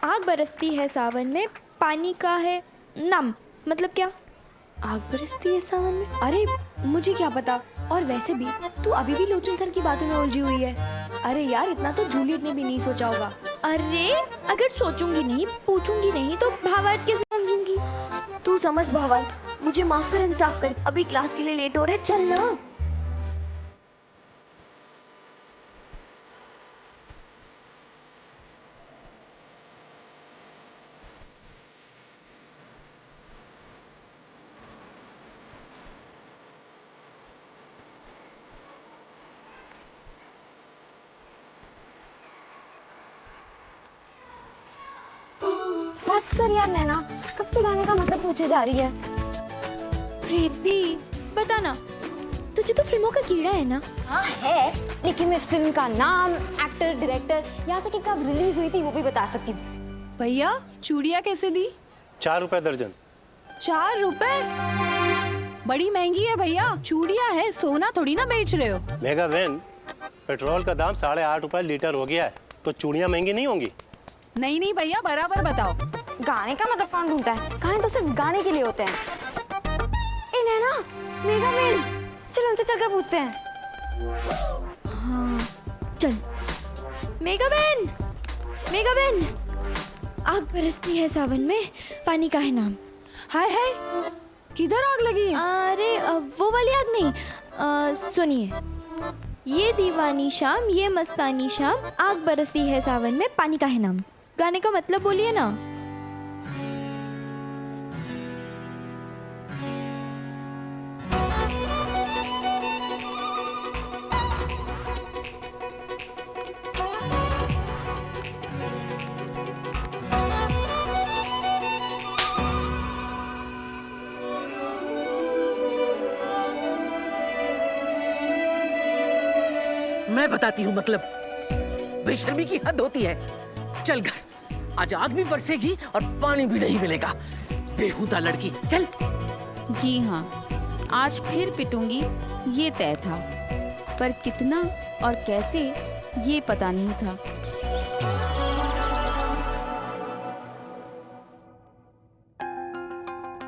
आग बरसती है सावन में, पानी का है नाम, मतलब क्या? आग बरसती है सावन में? अरे मुझे क्या पता। और वैसे भी तू अभी भी लोचन सर की बातों में उलझी हुई है। अरे यार इतना तो जूलियट ने भी नहीं सोचा होगा। अरे अगर सोचूंगी नहीं, पूछूंगी नहीं तो भावार्थ कैसे समझूंगी? तू समझ भावार्थ, मुझे माफ कर, इंसाफ कर, अभी क्लास के लिए लेट हो रहा है, चल ना। बस कर यार नैना, कब से गाने का मतलब पूछे जा रही है। प्रीति बता ना, तुझे तो फिल्मों का कीड़ा है ना? हाँ है, लेकिन मैं फिल्म का नाम, एक्टर, डायरेक्टर, यहाँ तक कि कब रिलीज हुई थी वो भी बता सकती हूँ। भैया चूड़ियाँ कैसे दी? 4 रुपए दर्जन। 4 रुपए? बड़ी महंगी है भैया, चूड़ियाँ है, सोना थोड़ी ना बेच रहे हो। मेगा बहन, पेट्रोल का दाम 8.5 रुपए लीटर हो गया है, तो चूड़ियाँ महंगी नहीं होंगी? नहीं नहीं भैया, बराबर बताओ। गाने का मतलब कौन ढूंढता है? गाने तो सिर्फ गाने के लिए होते हैं। ए नैना, मेगा बहन, चल उनसे चलकर पूछते हैं। हाँ चल। मेगा बहन, मेगा बहन, आग बरसती है सावन में, पानी का है नाम। हाय हाय, किधर आग लगी है? अरे वो वाली आग नहीं, सुनिए। ये दीवानी शाम, ये मस्तानी शाम, आग बरसती है सावन में, पानी का है नाम। गाने का मतलब बोलिए ना। मैं बताती हूँ, मतलब बेशर्मी की हद होती है। चल घर, आज आग भी बरसेगी और पानी भी नहीं मिलेगा। बेहुदा लड़की, चल। जी हाँ, आज फिर पिटूंगी ये तय था, पर कितना और कैसे ये पता नहीं था।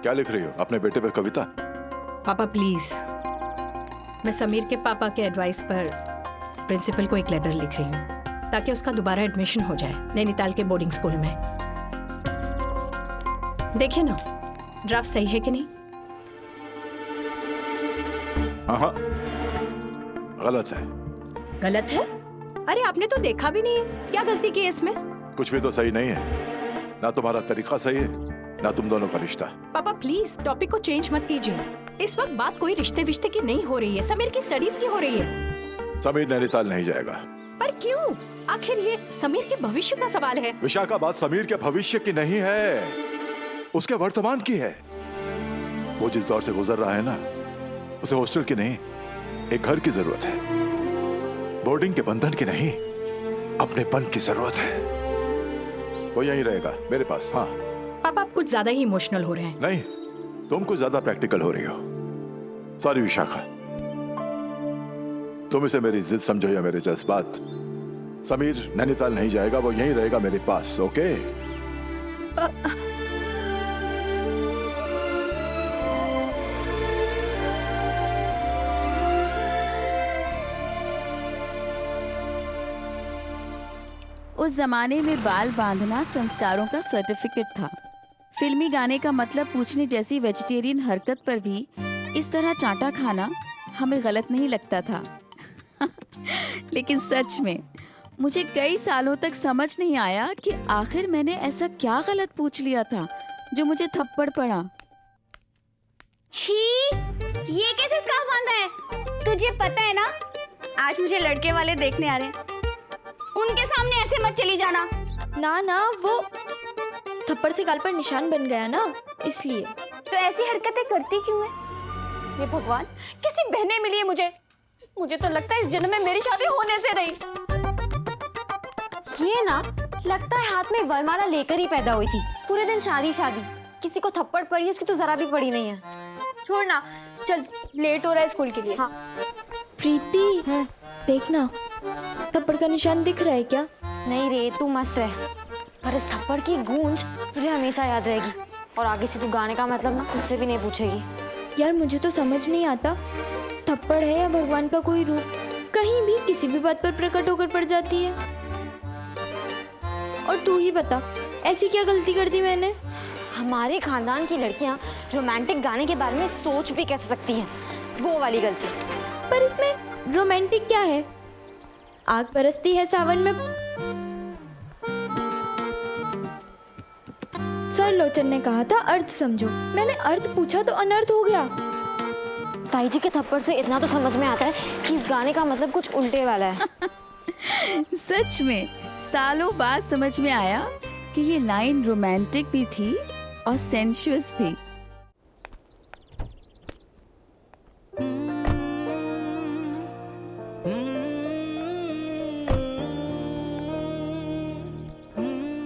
क्या लिख रही हो? अपने बेटे पे कविता? पापा प्लीज, मैं समीर के पापा के एडवाइस पर प्रिंसिपल को एक लेटर लिख रही हूँ ताकि उसका दोबारा एडमिशन हो जाए नैनीताल के बोर्डिंग स्कूल में। देखिए ना, ड्राफ्ट सही है कि नहीं? हाँ, गलत है। गलत है? अरे आपने तो देखा भी नहीं है, क्या गलती की है इसमें? कुछ भी तो सही नहीं है, ना तुम्हारा तरीका सही है, ना तुम दोनों का रिश्ता। पापा प्लीज टॉपिक को चेंज मत कीजिए। इस वक्त बात कोई रिश्ते विश्ते की नहीं हो रही है, समीर की स्टडीज की हो रही है। समीर नैनीताल नहीं जाएगा। पर क्यों? आखिर ये समीर के भविष्य का सवाल है। विशाखा, बात समीर के भविष्य की नहीं है, उसके वर्तमान की है। वो जिस दौर से गुजर रहा है ना, उसे हॉस्टल की नहीं, एक घर की जरूरत है। बोर्डिंग के बंधन की नहीं, अपनेपन की जरूरत है। वो यहीं रहेगा मेरे पास। हाँ पापा, आप कुछ ज्यादा ही इमोशनल हो रहे हैं। नहीं, तुम कुछ ज्यादा प्रैक्टिकल हो रही हो। सॉरी विशाखा, तुम इसे मेरी जिद समझो या मेरे जज्बात। समीर नैनीताल नहीं जाएगा, वो यहीं रहेगा मेरे पास। ओके? उस जमाने में बाल बांधना संस्कारों का सर्टिफिकेट था। फिल्मी गाने का मतलब पूछने जैसी वेजिटेरियन हरकत पर भी इस तरह चांटा खाना हमें गलत नहीं लगता था। लेकिन सच में मुझे कई सालों तक समझ नहीं आया कि आखिर मैंने ऐसा क्या गलत पूछ लिया था जो मुझे थप्पड़ पड़ा। छी, ये कैसे स्कार्फ बांधा है? तुझे पता है ना, आज मुझे लड़के वाले देखने आ रहे हैं। उनके सामने ऐसे मत चली जाना। ना ना, वो थप्पड़ से गाल पर निशान बन गया ना, इसलिए। तो ऐसी हरकतें करती क्यों है? ये भगवान, कैसी बहनें मिली है मुझे। मुझे तो लगता है इस जन्म में मेरी शादी होने से रही। ये ना, लगता है हाथ में वरमाला लेकर ही पैदा हुई थी। पूरे दिन शादी शादी, किसी को थप्पड़ पड़ी है, उसकी तो जरा भी पड़ी नहीं है। छोड़ना, चल लेट हो रहा है स्कूल के लिए। हाँ। प्रीति, देखना थप्पड़ का निशान दिख रहा है क्या? नहीं रे, तू मस्त है। पर इस थप्पड़ की गूंज मुझे हमेशा याद रहेगी और आगे से तू गाने का मतलब ना खुद से भी नहीं पूछेगी। यार मुझे तो समझ नहीं आता, थप्पड़ है या भगवान का कोई रूप, कहीं भी किसी भी बात पर प्रकट होकर पड़ जाती है। और तू ही बता, ऐसी क्या गलती कर दी मैंने? हमारे खानदान की लड़कियां रोमांटिक गाने के बारे में सोच भी कैसे सकती हैं, वो वाली गलती। पर इसमें रोमांटिक क्या है? आग बरसती है सावन में। सर लोचन ने कहा था अर्थ समझो, मैंने अर्थ पूछा तो अनर्थ हो गया। ताई जी के थप्पड़ से इतना तो समझ में आता है कि इस गाने का मतलब कुछ उल्टे वाला है। सच में सालों बाद समझ में आया कि ये लाइन रोमांटिक भी थी और सेंशुअस भी।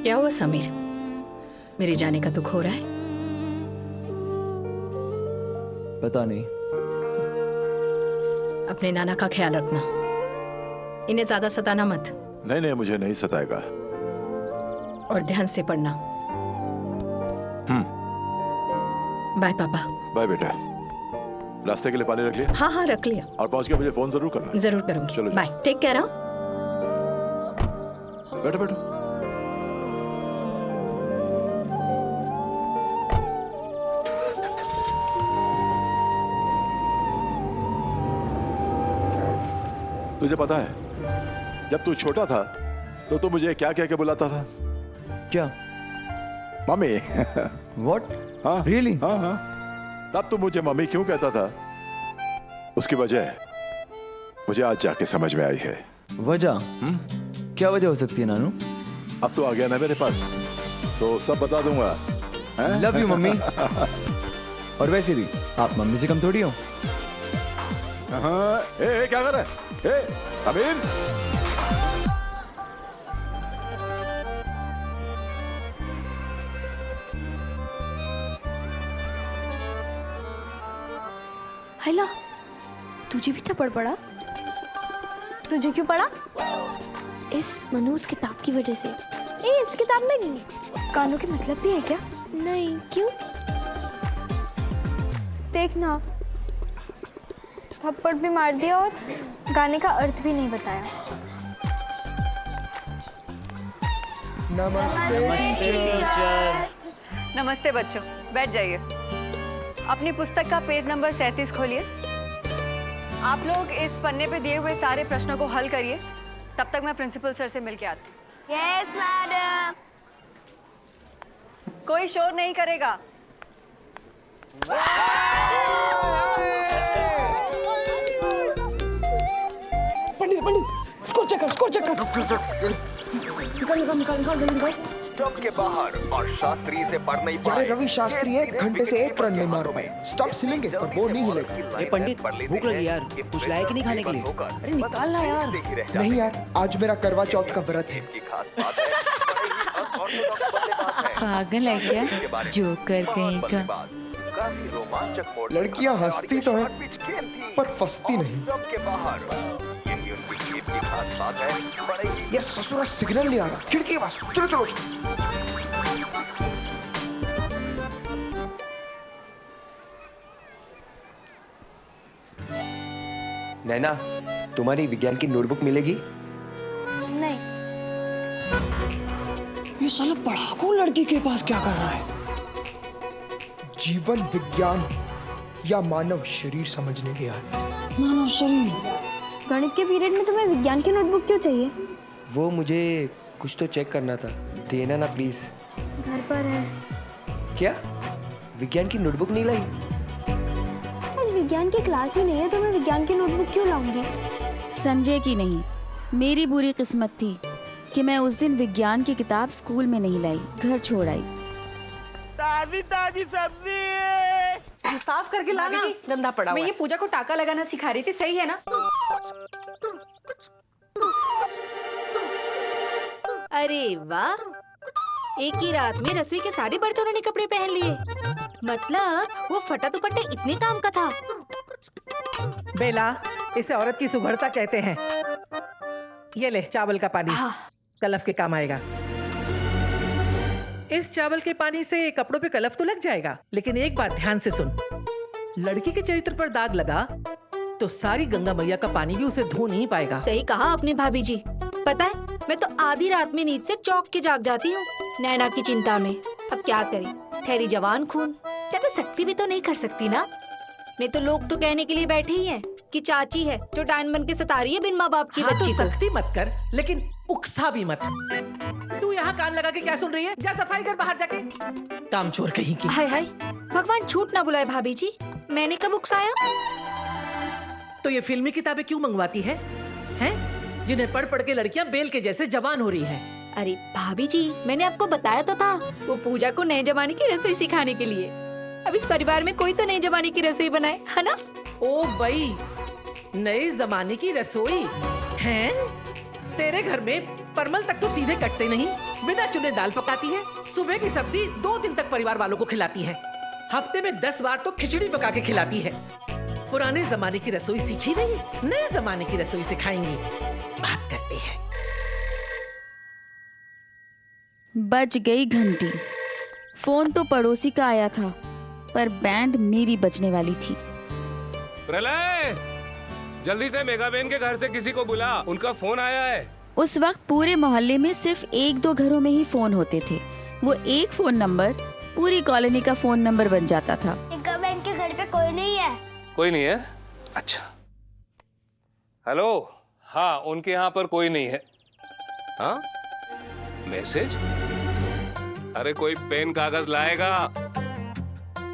क्या हुआ समीर, मेरे जाने का दुख हो रहा है? पता नहीं। अपने नाना का ख्याल रखना, इन्हें ज्यादा सताना मत। नहीं नहीं, मुझे नहीं सताएगा। और ध्यान से पढ़ना। बाय पापा। बाय बेटा। रास्ते के लिए पानी रख लिया? हाँ हाँ रख लिया। और पहुंच के मुझे फोन जरूर करना। जरूर करूंगी। चलो बाय, टेक केयर। बैठो बैठो। तुझे पता है, जब तू छोटा था तो तू मुझे क्या कह के बुलाता था? क्या? मम्मी। What? हाँ Really? हाँ हाँ। तब तू मुझे मम्मी क्यों कहता था, उसकी वजह मुझे आज जाके समझ में आई है। वजह? क्या वजह हो सकती है नानू? अब तो आ गया ना मेरे पास, तो सब बता दूंगा। Love you mummy. और वैसे भी आप मम्मी से कम थोड़ी हो। हाँ, क्या कर रहा है? अमीर, हैला, तुझे भी थप्पड़ पड़ा? तुझे क्यों पड़ा? इस मनूस किताब की वजह से। इस किताब में गानों के मतलब भी है क्या? नहीं, क्यों? देखना, थप्पड़ भी मार दिया और गाने का अर्थ भी नहीं बताया। नमस्ते टीचर। नमस्ते बच्चों, बैठ जाइए। अपनी पुस्तक का पेज नंबर 37 खोलिए। आप लोग इस पन्ने पे दिए हुए सारे प्रश्नों को हल करिए, तब तक मैं प्रिंसिपल सर से मिलके आती हूँ। Yes madam. कोई शोर नहीं करेगा। पंडित, स्कोर चेक कर। स्टॉप के बाहर और शास्त्री से पढ़ नहीं पाए। अरे रवि शास्त्री 1 घंटे से 1 रन नहीं मार पाए। स्टॉप सिलेंगे पर वो नहीं हिलेगा। अरे पंडित, भूख लगी यार, कुछ लाया कि नहीं खाने के लिए? अरे निकालना यार। नहीं यार, आज मेरा करवा चौथ का व्रत है। पागल है क्या? जोकर कहीं का। लड़कियां हंसती तो हैं पर फंसती नहीं। यार ससुरा सिग्नल नहीं आ रहा, खिड़की के पास। चलो चलो चलो। नैना, तुम्हारी विज्ञान की नोटबुक मिलेगी? नहीं। ये साला पढ़ाकू लड़की के पास क्या कर रहा है? जीवन विज्ञान या मानव शरीर समझने गया है। मानव शरीर। गणित के पीरियड में तुम्हें विज्ञान की नोटबुक क्यों चाहिए? वो मुझे कुछ तो चेक करना था, देना ना प्लीज। घर पर है। क्या? विज्ञान की नोटबुक नहीं लाई? आज विज्ञान की क्लास ही नहीं है तो मैं विज्ञान की नोटबुक क्यों लाऊंगी? संजय की नहीं, मेरी बुरी किस्मत थी कि मैं उस दिन विज्ञान की किताब स्कूल में नहीं लाई, घर छोड़ आई। ताजी ताजी सब्जी साफ करके लाना, गंदा पड़ा हुआ है। मैं ये पूजा को टाका लगाना सिखा रही थी, सही है ना? अरे वाह, एक ही रात में रसोई के सारे बर्तनों ने कपड़े पहन लिए। मतलब वो फटा दुपट्टा इतने काम का था। बेला, इसे औरत की सुघड़ता कहते हैं। ये ले चावल का पानी, कलफ के काम आएगा। इस चावल के पानी से कपड़ों पे कलफ तो लग जाएगा, लेकिन एक बात ध्यान से सुन, लड़की के चरित्र पर दाग लगा तो सारी गंगा मैया का पानी भी उसे धो नहीं पाएगा। सही कहा आपने भाभी जी। पता है, मैं तो आधी रात में नींद से चौंक के जाग जाती हूँ नैना की चिंता में। अब क्या करें, ठहरी जवान खून, ज्यादा सख्ती भी तो नहीं कर सकती ना। नहीं तो लोग तो कहने के लिए बैठे ही हैं कि चाची है जो डायन बन के सता रही है बिन माँ बाप की हाँ, बच्ची तो को। सख्ती मत कर, लेकिन उकसा भी मत। तू यहाँ कान लगा के क्या सुन रही है? जा सफाई कर बाहर जाके। कामचोर कहीं की। हाय हाय, भगवान झूठ ना बुलाए भाभी जी, मैंने कब उकसाया? तो ये फिल्मी किताबें क्यों मंगवाती है? हैं? जिन्हें पढ़ पढ़ के लड़कियां बेल के जैसे जवान हो रही हैं। अरे भाभी जी, मैंने आपको बताया तो था, वो पूजा को नए जमाने की रसोई सिखाने के लिए। अब इस परिवार में कोई तो नए जमाने की रसोई बनाए, है ना? ओ भाई, नए जमाने की रसोई हैं? तेरे घर में परमल तक तो सीधे कटते नहीं, बिना चुने दाल पकाती है, सुबह की सब्जी 2 दिन तक परिवार वालों को खिलाती है, हफ्ते में 10 बार तो खिचड़ी पका के खिलाती है। पुराने जमाने की रसोई सीखी नहीं, नए जमाने की रसोई सिखाएंगी। बात करती है। बज गई घंटी। फोन तो पड़ोसी का आया था, पर बैंड मेरी बजने वाली थी। प्रलय, जल्दी से मेघाबेन के घर से किसी को बुला, उनका फोन आया है। उस वक्त पूरे मोहल्ले में सिर्फ 1-2 घरों में ही फोन होते थे। वो एक फोन नंबर पूरी कॉलोनी का फोन नंबर बन जाता था। मेघाबेन के घर पे कोई नहीं है। कोई नहीं है? अच्छा। हेलो, हाँ, उनके यहाँ पर कोई नहीं है। हाँ, मैसेज? अरे कोई पेन कागज लाएगा?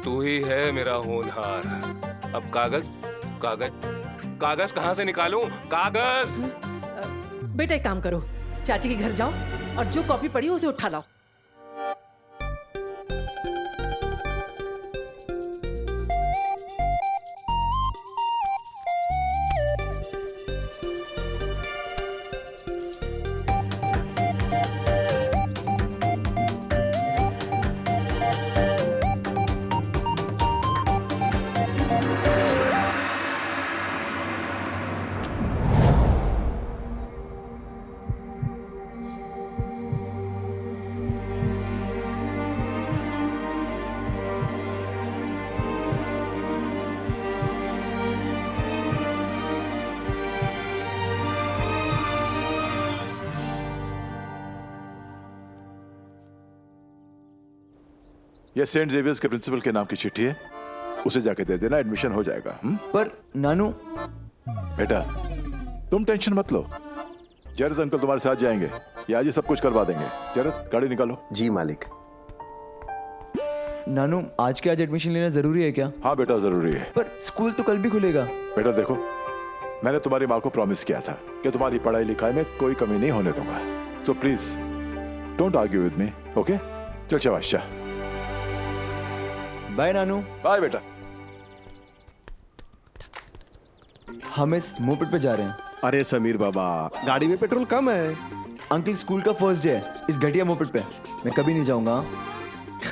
तू ही है मेरा होनहार। अब कागज कागज कागज कहाँ से निकालूं? कागज। बेटा एक काम करो, चाची के घर जाओ और जो कॉपी पड़ी उसे उठा लाओ। ये सेंट जेवियर्स के प्रिंसिपल के नाम की चिट्ठी है, उसे जाके दे देना, एडमिशन हो जाएगा। पर नानू। बेटा तुम टेंशन मत लो, जरद अंकल तुम्हारे साथ जाएंगे, ये आज ही सब कुछ करवा देंगे। जरद गाड़ी निकालो। जी मालिक। नानू, आज के आज एडमिशन लेना जरूरी है क्या? हाँ बेटा जरूरी है। पर स्कूल तो कल भी खुलेगा। बेटा देखो, मैंने तुम्हारी माँ को प्रॉमिस किया था कि तुम्हारी पढ़ाई लिखाई में कोई कमी नहीं होने दूंगा। So please don't argue with me, okay? चल शाबाश, जा। बाय नानू। बाय बेटा। हम इस मोपेड पे जा रहे हैं। अरे समीर बाबा, गाड़ी में पेट्रोल कम है। अंकल स्कूल का फर्स्ट डे है इस घटिया मोपेड पे, मैं कभी नहीं जाऊंगा।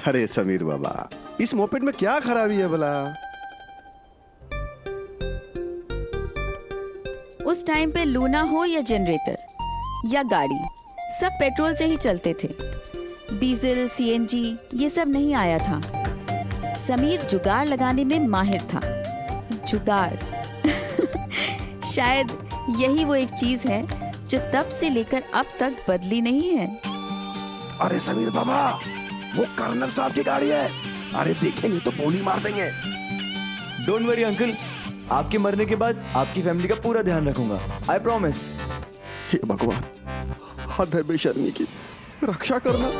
अरे समीर बाबा, इस मोपेड में क्या खराबी है भला? उस टाइम पे लूना हो या जनरेटर या गाड़ी, सब पेट्रोल से ही चलते थे। डीजल, सीएनजी ये सब नहीं आया था। समीर जुगाड़ लगाने में माहिर था। जुगाड़ शायद यही वो एक चीज है जो तब से लेकर अब तक बदली नहीं है। अरे समीर बाबा, वो कर्नल साहब की गाड़ी है। अरे देखेंगे तो गोली मार देंगे। डोंट वरी अंकल, आपके मरने के बाद आपकी फैमिली का पूरा ध्यान रखूंगा, आई प्रॉमिस। हे भगवान, हद है बेशर्मी की, रक्षा करना।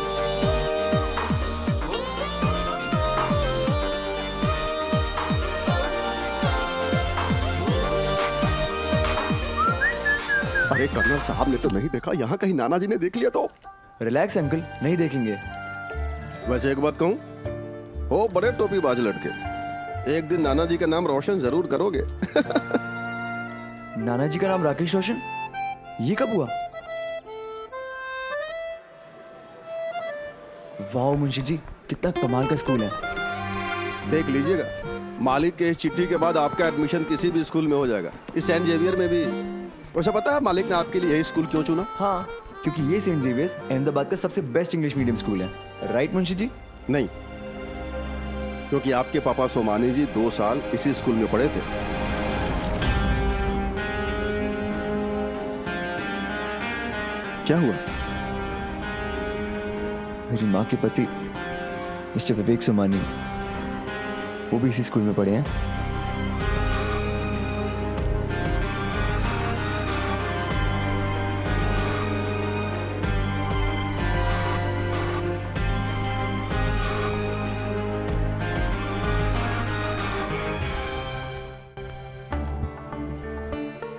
अरे कर्नल साहब ने तो नहीं देखा, यहाँ कहीं नाना जी ने देख लिया तो? रिलैक्स अंकल, नहीं देखेंगे। वैसे एक बात कहूँ, हो बड़े टोपीबाज लड़के, एक दिन नाना जी का नाम रोशन जरूर करोगे। नाना जी का नाम राकेश रोशन? ये कब हुआ? वाह मुंशी जी, कितना कमाल का स्कूल है। देख लीजिएगा, मालिक के इस चिट्ठी के बाद आपका एडमिशन किसी भी स्कूल में हो जाएगा, इस सेंट जेवियर में भी। वैसे पता है मालिक ने आपके लिए यही स्कूल क्यों चुना? हाँ, क्योंकि ये सेंट जेवियर्स अहमदाबाद का सबसे बेस्ट इंग्लिश मीडियम स्कूल है। राइट मुंशी जी? नहीं, क्योंकि आपके पापा सोमानी जी 2 साल इसी स्कूल में पढ़े थे। क्या हुआ? मेरी माँ के पति मिस्टर विवेक सोमानी, वो भी इसी स्कूल में पढ़े हैं।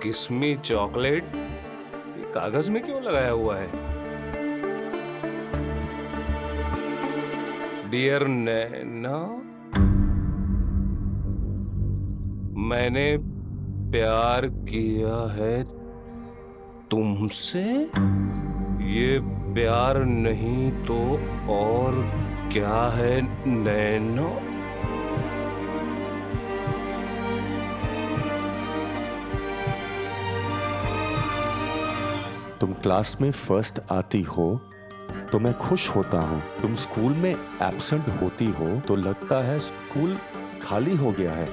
किस्मी चॉकलेट ये कागज में क्यों लगाया हुआ है? डियर नैना, मैंने प्यार किया है तुमसे। ये प्यार नहीं तो और क्या है नैना? तुम क्लास में फर्स्ट आती हो तो मैं खुश होता हूँ। तुम स्कूल में एब्सेंट होती हो तो लगता है स्कूल खाली हो गया है।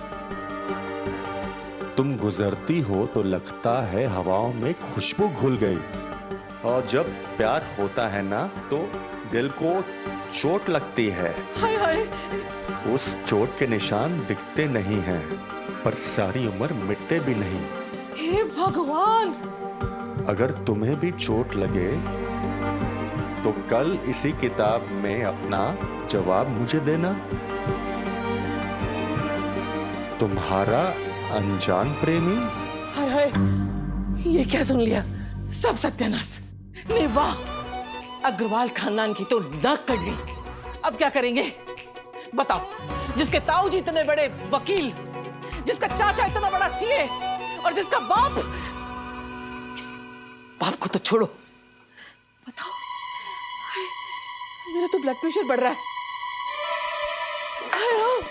तुम गुजरती हो तो लगता है हवाओं में खुशबू घुल गई। और जब प्यार होता है ना तो दिल को चोट लगती है। हाय हाय। उस चोट के निशान दिखते नहीं हैं, पर सारी उम्र मिटते भी नहीं। हे भगवान! अगर तुम्हें भी चोट लगे तो कल इसी किताब में अपना जवाब मुझे देना। तुम्हारा अनजान प्रेमी। हाय हाय, ये क्या सुन लिया? सब सत्यानाश। नहीं वाह, अग्रवाल खानदान की तो नाक कट गई। अब क्या करेंगे बताओ? जिसके ताऊ जी इतने बड़े वकील, जिसका चाचा इतना बड़ा सीए, और जिसका बाप को तो छोड़ो, बताओ। मेरा तो ब्लड प्रेशर बढ़ रहा है। हाय राम,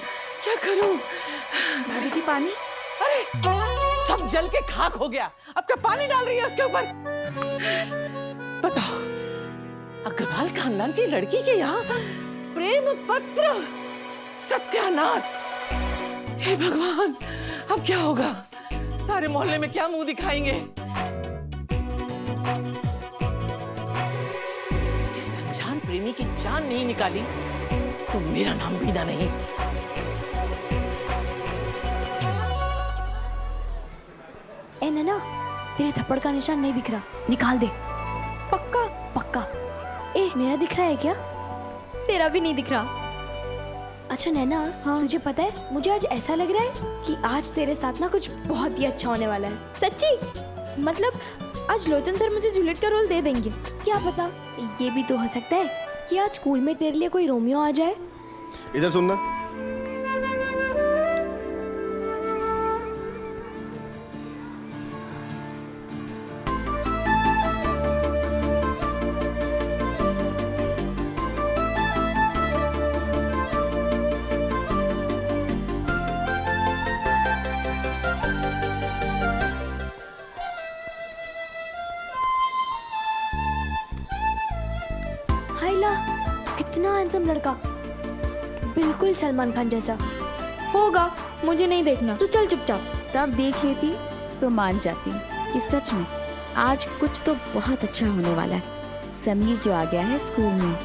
क्या करूं? भाभी जी पानी। अरे सब जल के खाक हो गया, अब क्या पानी डाल रही है उसके ऊपर? बताओ, अग्रवाल खानदान की लड़की के यहाँ प्रेम पत्र। सत्यानाश। हे भगवान, अब क्या होगा? सारे मोहल्ले में क्या मुंह दिखाएंगे? इस अनजान प्रेमी की जान नहीं निकाली तो मेरा नाम बीना नहीं। ए नैना, तेरे थप्पड़ का निशान नहीं दिख रहा, निकाल दे। पक्का? पक्का। ए, मेरा दिख रहा है क्या? तेरा भी नहीं दिख रहा। अच्छा नैना, हाँ? तुझे पता है, मुझे आज ऐसा लग रहा है कि आज तेरे साथ ना कुछ बहुत ही अच्छा होने वाला है। सच्ची? मतलब आज लोचन सर मुझे जूलियट का रोल दे देंगे? क्या पता, ये भी तो हो सकता है कि आज स्कूल में तेरे लिए कोई रोमियो आ जाए। इधर सुनना। कितना हैंडसम लड़का, बिल्कुल सलमान खान जैसा। होगा, मुझे नहीं देखना, तू चल चुपचाप। तब देख लेती तो मान जाती कि सच में आज कुछ तो बहुत अच्छा होने वाला है। समीर जो आ गया है स्कूल में।